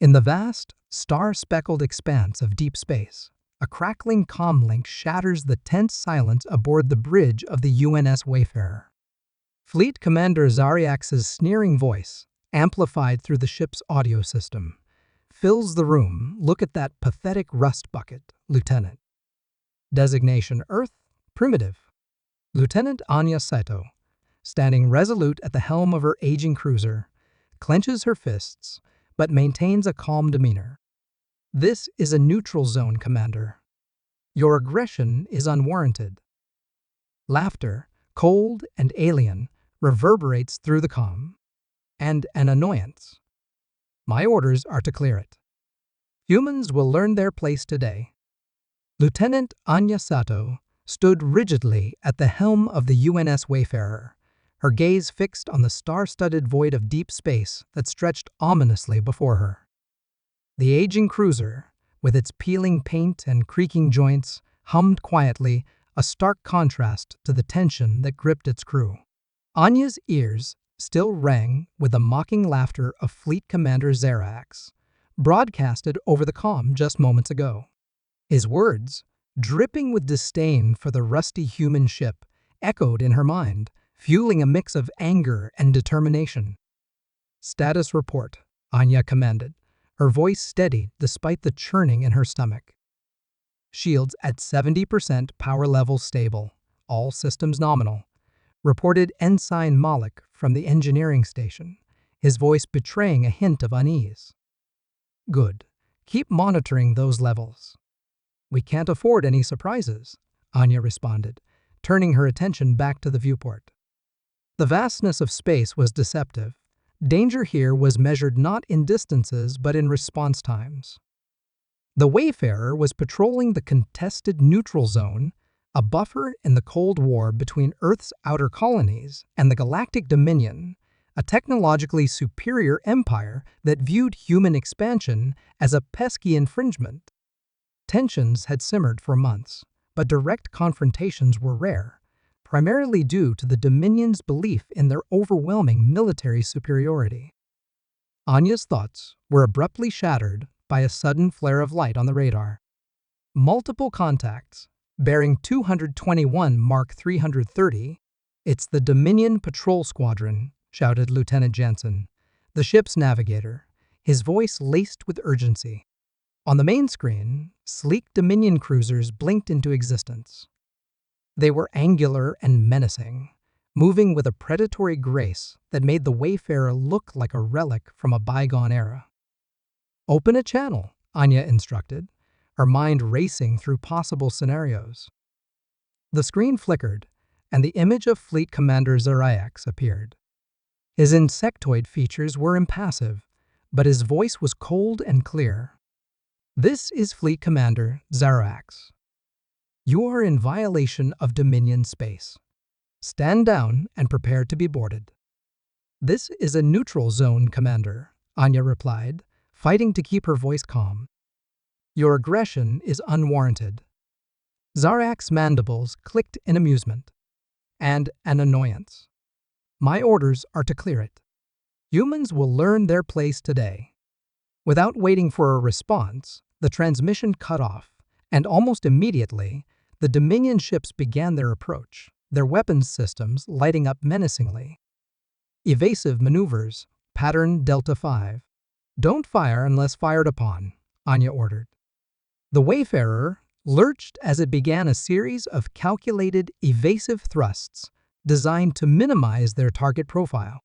In the vast, star-speckled expanse of deep space, a crackling comlink shatters the tense silence aboard the bridge of the UNS Wayfarer. Fleet Commander Zariax's sneering voice, amplified through the ship's audio system, fills the room. "Look at that pathetic rust bucket, Lieutenant." Designation Earth, Primitive. Lieutenant Anya Saito, standing resolute at the helm of her aging cruiser, clenches her fists, but maintains a calm demeanor. "This is a neutral zone, Commander. Your aggression is unwarranted." Laughter, cold and alien, reverberates through the comm. And an annoyance. "My orders are to clear it. Humans will learn their place today." Lieutenant Anya Sato stood rigidly at the helm of the UNS Wayfarer, her gaze fixed on the star-studded void of deep space that stretched ominously before her. The aging cruiser, with its peeling paint and creaking joints, hummed quietly, a stark contrast to the tension that gripped its crew. Anya's ears still rang with the mocking laughter of Fleet Commander Zarax, broadcasted over the comm just moments ago. His words, dripping with disdain for the rusty human ship, echoed in her mind, fueling a mix of anger and determination. "Status report," Anya commanded, her voice steady despite the churning in her stomach. "Shields at 70%, power level stable, all systems nominal," reported Ensign Malik from the engineering station, his voice betraying a hint of unease. "Good. Keep monitoring those levels." "We can't afford any surprises," Anya responded, turning her attention back to the viewport. The vastness of space was deceptive. Danger here was measured not in distances but in response times. The Wayfarer was patrolling the contested neutral zone, a buffer in the Cold War between Earth's outer colonies and the Galactic Dominion, a technologically superior empire that viewed human expansion as a pesky infringement. Tensions had simmered for months, but direct confrontations were rare, primarily due to the Dominion's belief in their overwhelming military superiority. Anya's thoughts were abruptly shattered by a sudden flare of light on the radar. Multiple contacts, bearing 221 Mark 330, "It's the Dominion Patrol Squadron," shouted Lieutenant Jansen, the ship's navigator, his voice laced with urgency. On the main screen, sleek Dominion cruisers blinked into existence. They were angular and menacing, moving with a predatory grace that made the Wayfarer look like a relic from a bygone era. "Open a channel," Anya instructed, her mind racing through possible scenarios. The screen flickered, and the image of Fleet Commander Zariax appeared. His insectoid features were impassive, but his voice was cold and clear. "This is Fleet Commander Zarax. You are in violation of Dominion space. Stand down and prepare to be boarded." "This is a neutral zone, Commander," Anya replied, fighting to keep her voice calm. "Your aggression is unwarranted." Zarax's mandibles clicked in amusement and an annoyance. "My orders are to clear it. Humans will learn their place today." Without waiting for a response, the transmission cut off, and almost immediately, the Dominion ships began their approach, their weapons systems lighting up menacingly. "Evasive maneuvers, pattern Delta 5. Don't fire unless fired upon," Anya ordered. The Wayfarer lurched as it began a series of calculated, evasive thrusts designed to minimize their target profile.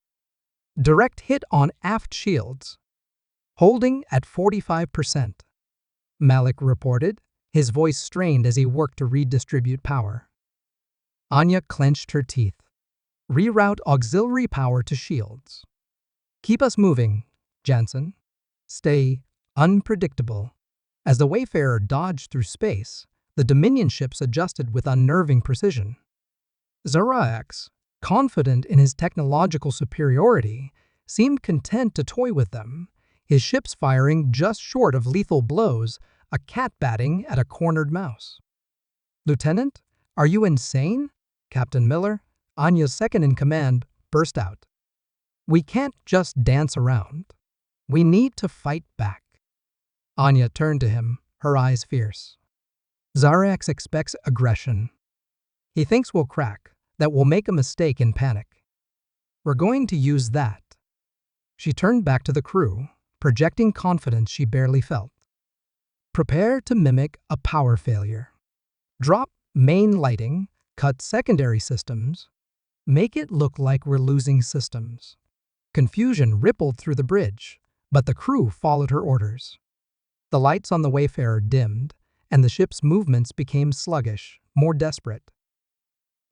"Direct hit on aft shields. Holding at 45%. Malik reported, his voice strained as he worked to redistribute power. Anya clenched her teeth. "Reroute auxiliary power to shields." "Keep us moving, Jansen. Stay unpredictable." As the Wayfarer dodged through space, the Dominion ships adjusted with unnerving precision. Zarax, confident in his technological superiority, seemed content to toy with them, his ships firing just short of lethal blows, a cat batting at a cornered mouse. "Lieutenant, are you insane?" Captain Miller, Anya's second-in-command, burst out. "We can't just dance around. We need to fight back." Anya turned to him, her eyes fierce. Zariax expects aggression. He thinks we'll crack, that we'll make a mistake in panic. We're going to use that. She turned back to the crew, projecting confidence she barely felt. Prepare to mimic a power failure. Drop main lighting, cut secondary systems, make it look like we're losing systems. Confusion rippled through the bridge, but the crew followed her orders. The lights on the Wayfarer dimmed, and the ship's movements became sluggish, more desperate.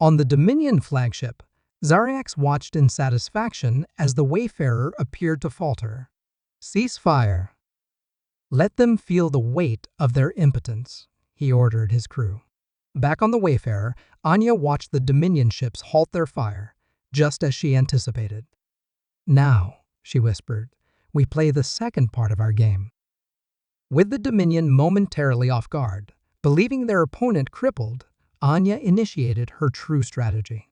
On the Dominion flagship, Zariax watched in satisfaction as the Wayfarer appeared to falter. Cease fire. Let them feel the weight of their impotence, he ordered his crew. Back on the Wayfarer, Anya watched the Dominion ships halt their fire, just as she anticipated. Now, she whispered, we play the second part of our game. With the Dominion momentarily off guard, believing their opponent crippled, Anya initiated her true strategy.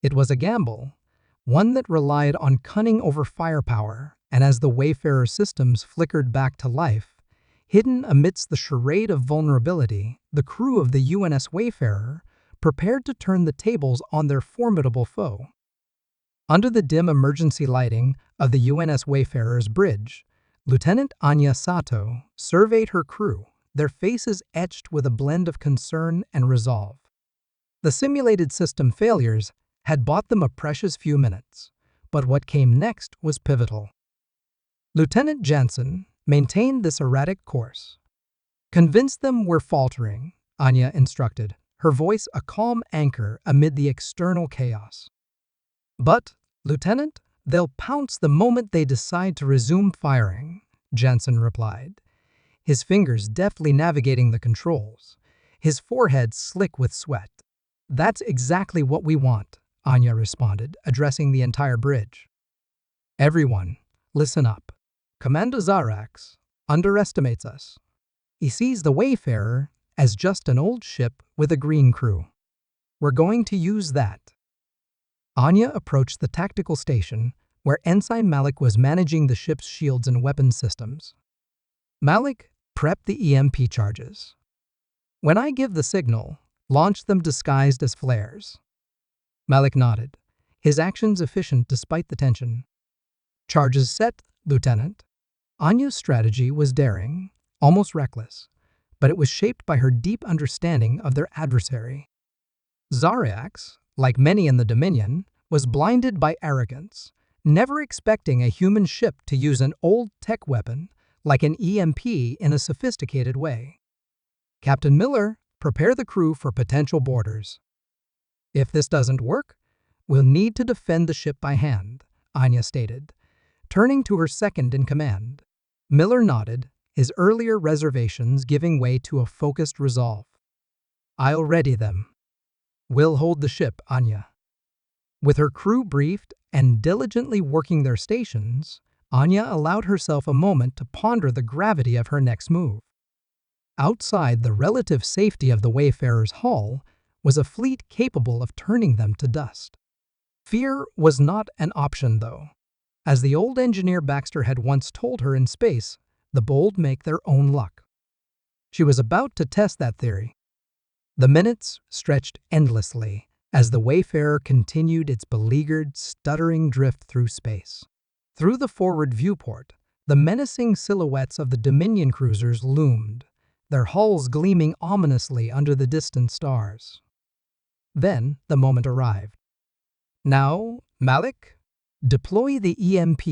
It was a gamble, one that relied on cunning over firepower, and as the Wayfarer systems flickered back to life, hidden amidst the charade of vulnerability, the crew of the UNS Wayfarer prepared to turn the tables on their formidable foe. Under the dim emergency lighting of the UNS Wayfarer's bridge, Lieutenant Anya Sato surveyed her crew, their faces etched with a blend of concern and resolve. The simulated system failures had bought them a precious few minutes, but what came next was pivotal. Lieutenant Jansen maintained this erratic course. Convince them we're faltering, Anya instructed, her voice a calm anchor amid the external chaos. But, Lieutenant, they'll pounce the moment they decide to resume firing, Jansen replied, his fingers deftly navigating the controls, his forehead slick with sweat. That's exactly what we want, Anya responded, addressing the entire bridge. Everyone, listen up. Commander Zarax underestimates us. He sees the Wayfarer as just an old ship with a green crew. We're going to use that. Anya approached the tactical station, where Ensign Malik was managing the ship's shields and weapons systems. Malik, prep the EMP charges. When I give the signal, launch them disguised as flares. Malik nodded, his actions efficient despite the tension. Charges set, Lieutenant. Anya's strategy was daring, almost reckless, but it was shaped by her deep understanding of their adversary. Zariax, like many in the Dominion, was blinded by arrogance, never expecting a human ship to use an old tech weapon like an EMP in a sophisticated way. Captain Miller, prepare the crew for potential boarders. If this doesn't work, we'll need to defend the ship by hand, Anya stated, turning to her second in command. Miller nodded, his earlier reservations giving way to a focused resolve. I'll ready them. We'll hold the ship, Anya. With her crew briefed and diligently working their stations, Anya allowed herself a moment to ponder the gravity of her next move. Outside the relative safety of the Wayfarer's hull was a fleet capable of turning them to dust. Fear was not an option, though. As the old engineer Baxter had once told her in space, the bold make their own luck. She was about to test that theory. The minutes stretched endlessly as the Wayfarer continued its beleaguered, stuttering drift through space. Through the forward viewport, the menacing silhouettes of the Dominion cruisers loomed, their hulls gleaming ominously under the distant stars. Then the moment arrived. Now, Malik, deploy the EMP.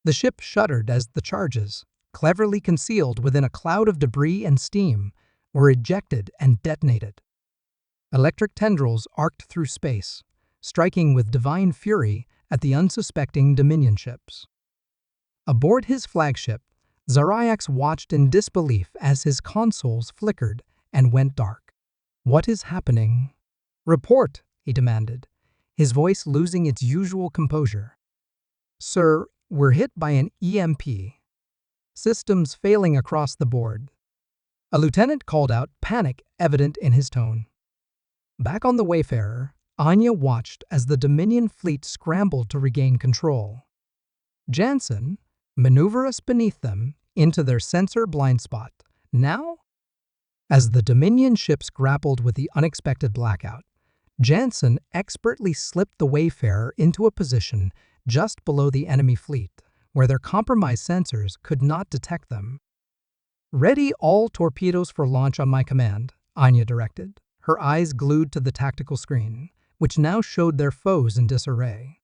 The ship shuddered as the charges, cleverly concealed within a cloud of debris and steam, were ejected and detonated. Electric tendrils arced through space, striking with divine fury at the unsuspecting Dominion ships. Aboard his flagship, Zariax watched in disbelief as his consoles flickered and went dark. What is happening? Report, he demanded, his voice losing its usual composure. Sir, we're hit by an EMP. Systems failing across the board. A lieutenant called out, panic evident in his tone. Back on the Wayfarer, Anya watched as the Dominion fleet scrambled to regain control. Jansen, maneuver us beneath them, into their sensor blind spot. Now, as the Dominion ships grappled with the unexpected blackout, Jansen expertly slipped the Wayfarer into a position just below the enemy fleet, where their compromised sensors could not detect them. "Ready all torpedoes for launch on my command," Anya directed, her eyes glued to the tactical screen, which now showed their foes in disarray.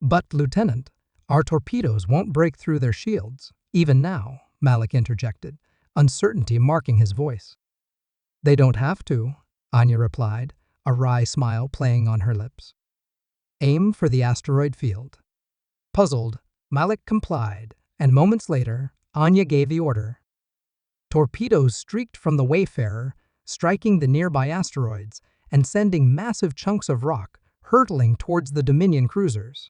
"But, Lieutenant, our torpedoes won't break through their shields, even now," Malik interjected, uncertainty marking his voice. "They don't have to," Anya replied, a wry smile playing on her lips. "Aim for the asteroid field." Puzzled, Malik complied, and moments later, Anya gave the order. Torpedoes streaked from the Wayfarer, striking the nearby asteroids and sending massive chunks of rock hurtling towards the Dominion cruisers.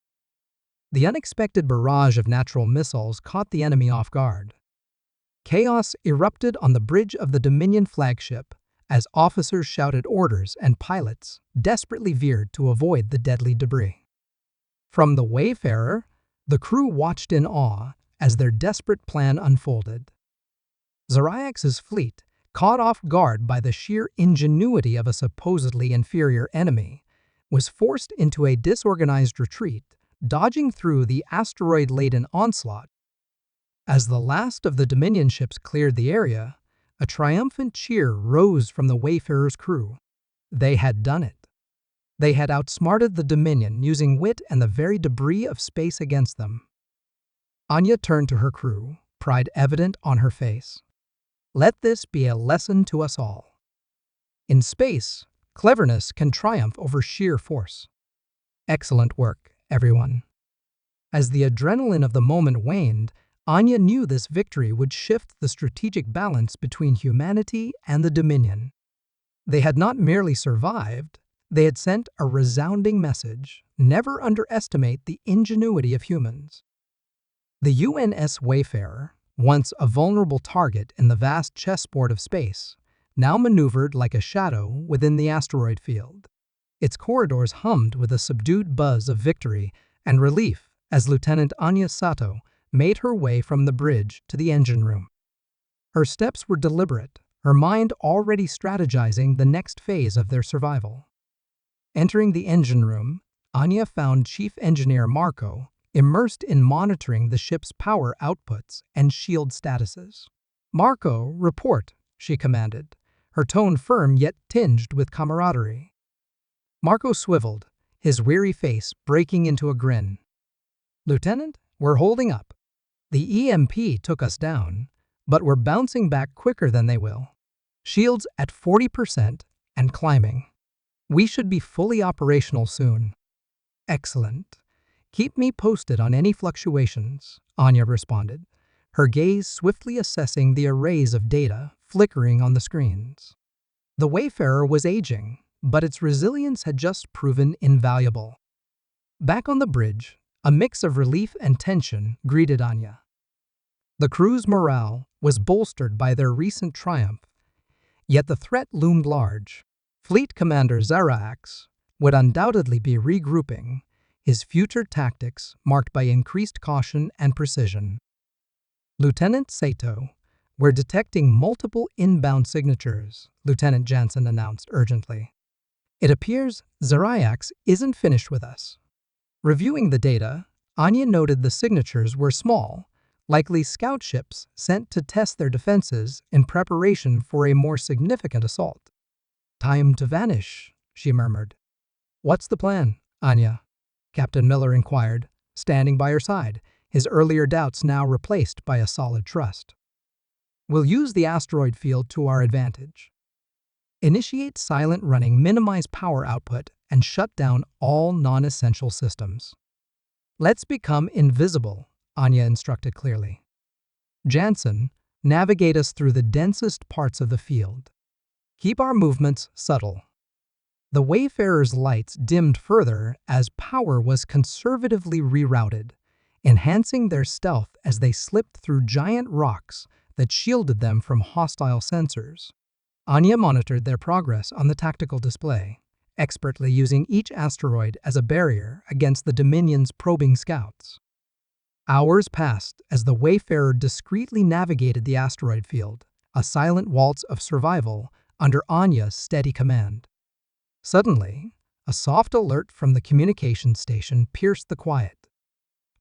The unexpected barrage of natural missiles caught the enemy off guard. Chaos erupted on the bridge of the Dominion flagship as officers shouted orders and pilots desperately veered to avoid the deadly debris. From the Wayfarer, the crew watched in awe as their desperate plan unfolded. Zariax's fleet, caught off guard by the sheer ingenuity of a supposedly inferior enemy, was forced into a disorganized retreat, dodging through the asteroid-laden onslaught. As the last of the Dominion ships cleared the area, a triumphant cheer rose from the Wayfarer's crew. They had done it. They had outsmarted the Dominion using wit and the very debris of space against them. Anya turned to her crew, pride evident on her face. "Let this be a lesson to us all. In space, cleverness can triumph over sheer force." "Excellent work, everyone." As the adrenaline of the moment waned, Anya knew this victory would shift the strategic balance between humanity and the Dominion. They had not merely survived, they had sent a resounding message: never underestimate the ingenuity of humans. The UNS Wayfarer, once a vulnerable target in the vast chessboard of space, now maneuvered like a shadow within the asteroid field. Its corridors hummed with a subdued buzz of victory and relief as Lieutenant Anya Sato made her way from the bridge to the engine room. Her steps were deliberate, her mind already strategizing the next phase of their survival. Entering the engine room, Anya found Chief Engineer Marco immersed in monitoring the ship's power outputs and shield statuses. "Marco, report," she commanded, her tone firm yet tinged with camaraderie. Marco swiveled, his weary face breaking into a grin. "Lieutenant, we're holding up. The EMP took us down, but we're bouncing back quicker than they will. Shields at 40% and climbing. We should be fully operational soon." "Excellent. Keep me posted on any fluctuations," Anya responded, her gaze swiftly assessing the arrays of data flickering on the screens. The Wayfarer was aging, but its resilience had just proven invaluable. Back on the bridge, a mix of relief and tension greeted Anya. The crew's morale was bolstered by their recent triumph, yet the threat loomed large. Fleet Commander Zariax would undoubtedly be regrouping, his future tactics marked by increased caution and precision. "Lieutenant Sato, we're detecting multiple inbound signatures," Lieutenant Jansen announced urgently. "It appears Zariax isn't finished with us." Reviewing the data, Anya noted the signatures were small, likely scout ships sent to test their defenses in preparation for a more significant assault. "Time to vanish," she murmured. "What's the plan, Anya?" Captain Miller inquired, standing by her side, his earlier doubts now replaced by a solid trust. "We'll use the asteroid field to our advantage. Initiate silent running, minimize power output, and shut down all non-essential systems." "Let's become invisible," Anya instructed clearly. "Jansen, navigate us through the densest parts of the field. Keep our movements subtle." The Wayfarer's lights dimmed further as power was conservatively rerouted, enhancing their stealth as they slipped through giant rocks that shielded them from hostile sensors. Anya monitored their progress on the tactical display, expertly using each asteroid as a barrier against the Dominion's probing scouts. Hours passed as the Wayfarer discreetly navigated the asteroid field, a silent waltz of survival under Anya's steady command. Suddenly, a soft alert from the communications station pierced the quiet.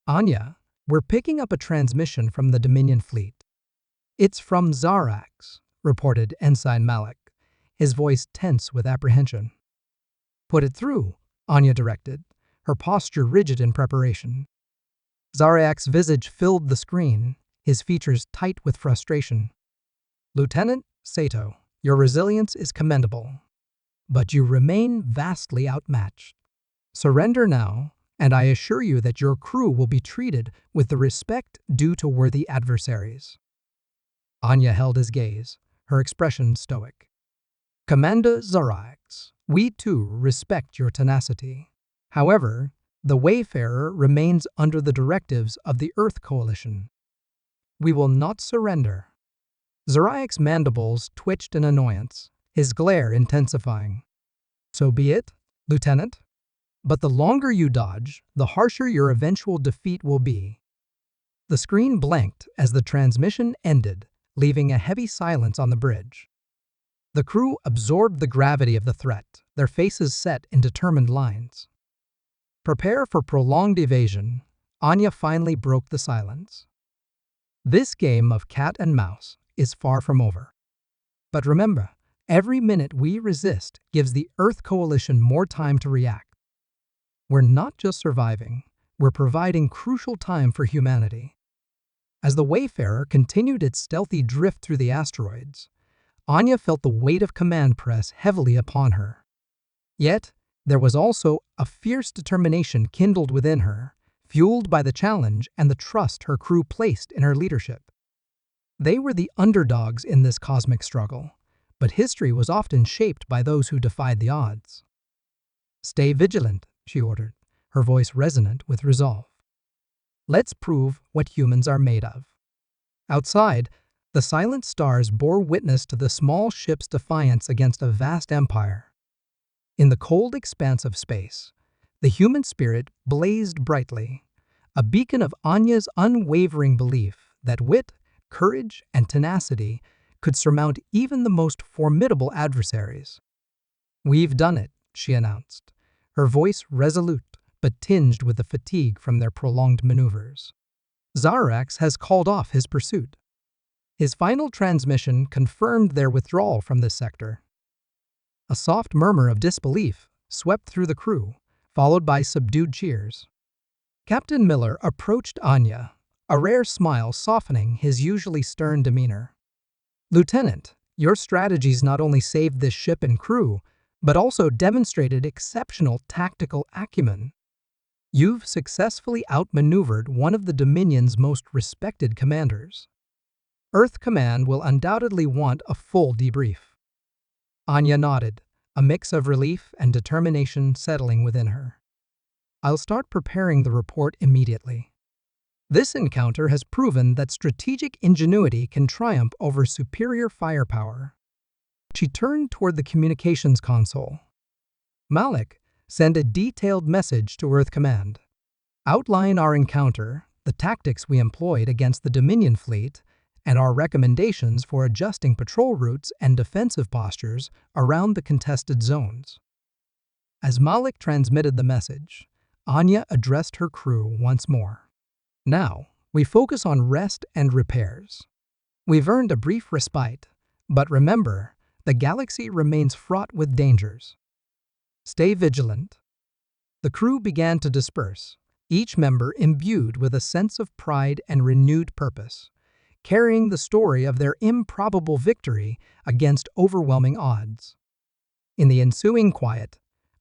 "Anya, we're picking up a transmission from the Dominion fleet." "It's from Zarax," reported Ensign Malik, his voice tense with apprehension. "Put it through," Anya directed, her posture rigid in preparation. Zarax's visage filled the screen, his features tight with frustration. "Lieutenant Sato, your resilience is commendable, but you remain vastly outmatched. Surrender now, and I assure you that your crew will be treated with the respect due to worthy adversaries." Anya held his gaze, her expression stoic. "Commander Zarax, we too respect your tenacity. However, the Wayfarer remains under the directives of the Earth Coalition. We will not surrender." Zarax's mandibles twitched in annoyance, his glare intensifying. "So be it, Lieutenant. But the longer you dodge, the harsher your eventual defeat will be." The screen blanked as the transmission ended, leaving a heavy silence on the bridge. The crew absorbed the gravity of the threat, their faces set in determined lines. "Prepare for prolonged evasion," Anya finally broke the silence. "This game of cat and mouse is far from over. But remember, every minute we resist gives the Earth Coalition more time to react. We're not just surviving, we're providing crucial time for humanity." As the Wayfarer continued its stealthy drift through the asteroids, Anya felt the weight of command press heavily upon her. Yet, there was also a fierce determination kindled within her, fueled by the challenge and the trust her crew placed in her leadership. They were the underdogs in this cosmic struggle, but history was often shaped by those who defied the odds. "Stay vigilant," she ordered, her voice resonant with resolve. "Let's prove what humans are made of." Outside, the silent stars bore witness to the small ship's defiance against a vast empire. In the cold expanse of space, the human spirit blazed brightly, a beacon of Anya's unwavering belief that wit, courage, and tenacity could surmount even the most formidable adversaries. "We've done it," she announced, her voice resolute but tinged with the fatigue from their prolonged maneuvers. "Zarax has called off his pursuit." His final transmission confirmed their withdrawal from this sector. A soft murmur of disbelief swept through the crew, followed by subdued cheers. Captain Miller approached Anya, a rare smile softening his usually stern demeanor. "Lieutenant, your strategies not only saved this ship and crew, but also demonstrated exceptional tactical acumen. You've successfully outmaneuvered one of the Dominion's most respected commanders. Earth Command will undoubtedly want a full debrief." Anya nodded, a mix of relief and determination settling within her. "I'll start preparing the report immediately. This encounter has proven that strategic ingenuity can triumph over superior firepower." She turned toward the communications console. "Malik, send a detailed message to Earth Command. Outline our encounter, the tactics we employed against the Dominion fleet, and our recommendations for adjusting patrol routes and defensive postures around the contested zones." As Malik transmitted the message, Anya addressed her crew once more. "Now, we focus on rest and repairs. We've earned a brief respite, but remember, the galaxy remains fraught with dangers. Stay vigilant." The crew began to disperse, each member imbued with a sense of pride and renewed purpose, carrying the story of their improbable victory against overwhelming odds. In the ensuing quiet,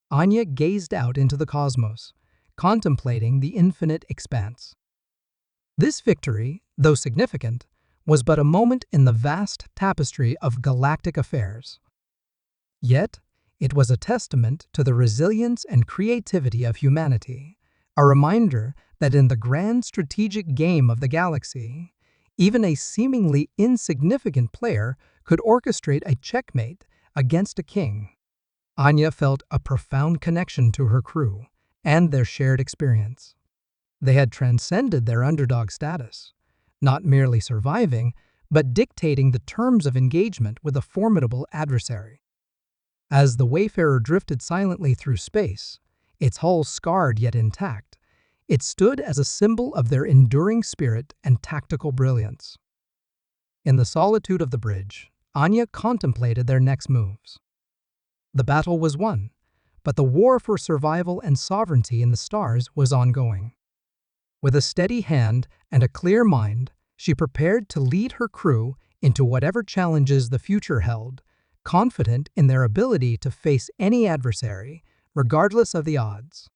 Anya gazed out into the cosmos, contemplating the infinite expanse. This victory, though significant, was but a moment in the vast tapestry of galactic affairs. Yet, it was a testament to the resilience and creativity of humanity, a reminder that in the grand strategic game of the galaxy, even a seemingly insignificant player could orchestrate a checkmate against a king. Anya felt a profound connection to her crew and their shared experience. They had transcended their underdog status, not merely surviving, but dictating the terms of engagement with a formidable adversary. As the Wayfarer drifted silently through space, its hull scarred yet intact, it stood as a symbol of their enduring spirit and tactical brilliance. In the solitude of the bridge, Anya contemplated their next moves. The battle was won, but the war for survival and sovereignty in the stars was ongoing. With a steady hand and a clear mind, she prepared to lead her crew into whatever challenges the future held, confident in their ability to face any adversary, regardless of the odds.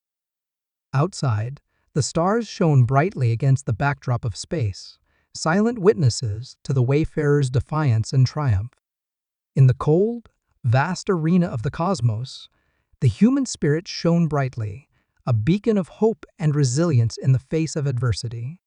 Outside, the stars shone brightly against the backdrop of space, silent witnesses to the Wayfarer's defiance and triumph. In the cold, vast arena of the cosmos, the human spirit shone brightly, a beacon of hope and resilience in the face of adversity.